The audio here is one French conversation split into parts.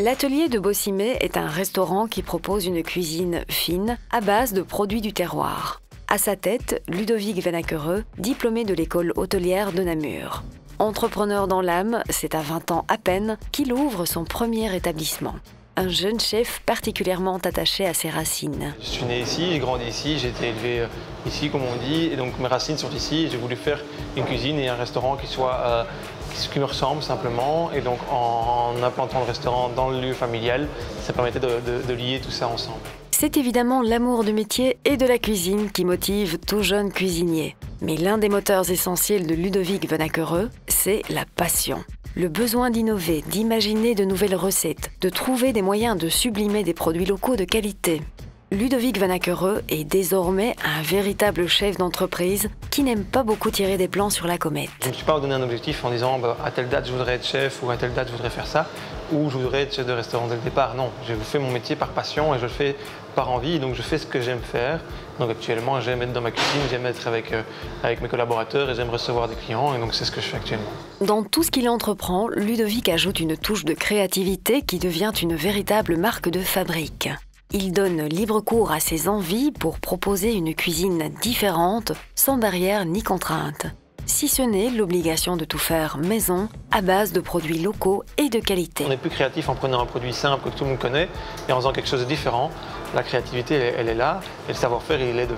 L'atelier de Bossimé est un restaurant qui propose une cuisine fine à base de produits du terroir. À sa tête, Ludovic Vanaquereux, diplômé de l'école hôtelière de Namur. Entrepreneur dans l'âme, c'est à 20 ans à peine qu'il ouvre son premier établissement. Un jeune chef particulièrement attaché à ses racines. Je suis né ici, j'ai grandi ici, j'ai été élevé ici comme on dit, et donc mes racines sont ici. Et j'ai voulu faire une cuisine et un restaurant qui me ressemble simplement. Et donc en implantant le restaurant dans le lieu familial, ça permettait de lier tout ça ensemble. C'est évidemment l'amour du métier et de la cuisine qui motive tout jeune cuisinier. Mais l'un des moteurs essentiels de Ludovic Vanaquereux, c'est la passion. Le besoin d'innover, d'imaginer de nouvelles recettes, de trouver des moyens de sublimer des produits locaux de qualité. Ludovic Vanaquereux est désormais un véritable chef d'entreprise qui n'aime pas beaucoup tirer des plans sur la comète. Je ne me suis pas donné un objectif en disant à telle date je voudrais être chef ou à telle date je voudrais faire ça ou je voudrais être chef de restaurant dès le départ. Non, je fais mon métier par passion et je le fais par envie, donc je fais ce que j'aime faire. Donc actuellement j'aime être dans ma cuisine, j'aime être avec mes collaborateurs et j'aime recevoir des clients et donc c'est ce que je fais actuellement. Dans tout ce qu'il entreprend, Ludovic ajoute une touche de créativité qui devient une véritable marque de fabrique. Il donne libre cours à ses envies pour proposer une cuisine différente, sans barrière ni contrainte. Si ce n'est l'obligation de tout faire maison, à base de produits locaux et de qualité. On est plus créatif en prenant un produit simple que tout le monde connaît et en faisant quelque chose de différent. La créativité, elle est là, et le savoir-faire, il est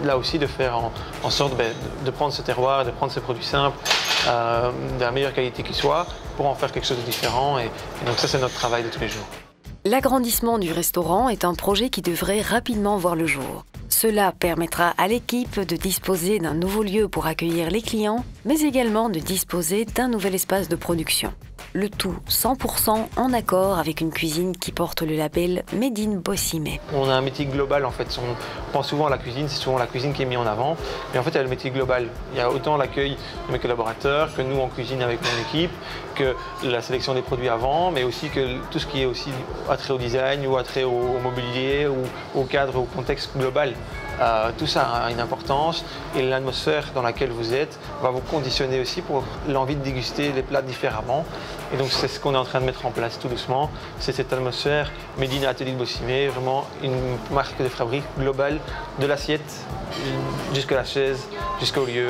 là aussi de faire en sorte de prendre ce terroir, de prendre ces produits simples, de la meilleure qualité qu'ils soient, pour en faire quelque chose de différent. Et donc ça, c'est notre travail de tous les jours. L'agrandissement du restaurant est un projet qui devrait rapidement voir le jour. Cela permettra à l'équipe de disposer d'un nouveau lieu pour accueillir les clients, mais également de disposer d'un nouvel espace de production. Le tout 100% en accord avec une cuisine qui porte le label Made in Bossimé. On a un métier global en fait. On pense souvent à la cuisine, c'est souvent la cuisine qui est mise en avant. Mais en fait, il y a le métier global. Il y a autant l'accueil de mes collaborateurs que nous en cuisine avec mon équipe, que la sélection des produits avant, mais aussi que tout ce qui est aussi attrait au design ou attrait au mobilier ou au cadre, au contexte global. Tout ça a une importance et l'atmosphère dans laquelle vous êtes va vous conditionner aussi pour l'envie de déguster les plats différemment. Et donc c'est ce qu'on est en train de mettre en place tout doucement. C'est cette atmosphère Made in Atelier de Bossimé, vraiment une marque de fabrique globale de l'assiette jusqu'à la chaise, jusqu'au lieu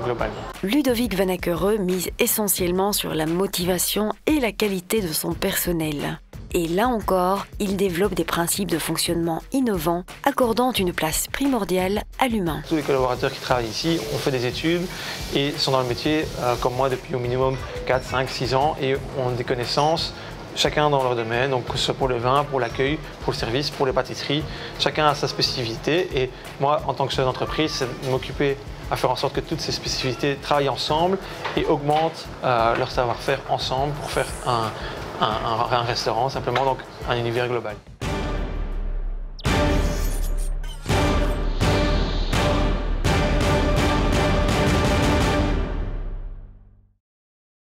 globalement. Ludovic Vanaquereux mise essentiellement sur la motivation et la qualité de son personnel. Et là encore, il développe des principes de fonctionnement innovants, accordant une place primordiale à l'humain. Tous les collaborateurs qui travaillent ici ont fait des études et sont dans le métier comme moi depuis au minimum 4, 5, 6 ans et ont des connaissances, chacun dans leur domaine, donc que ce soit pour le vin, pour l'accueil, pour le service, pour les pâtisseries, chacun a sa spécificité et moi en tant que chef d'entreprise, c'est de m'occuper à faire en sorte que toutes ces spécificités travaillent ensemble et augmentent leur savoir-faire ensemble pour faire un restaurant, simplement donc un univers global.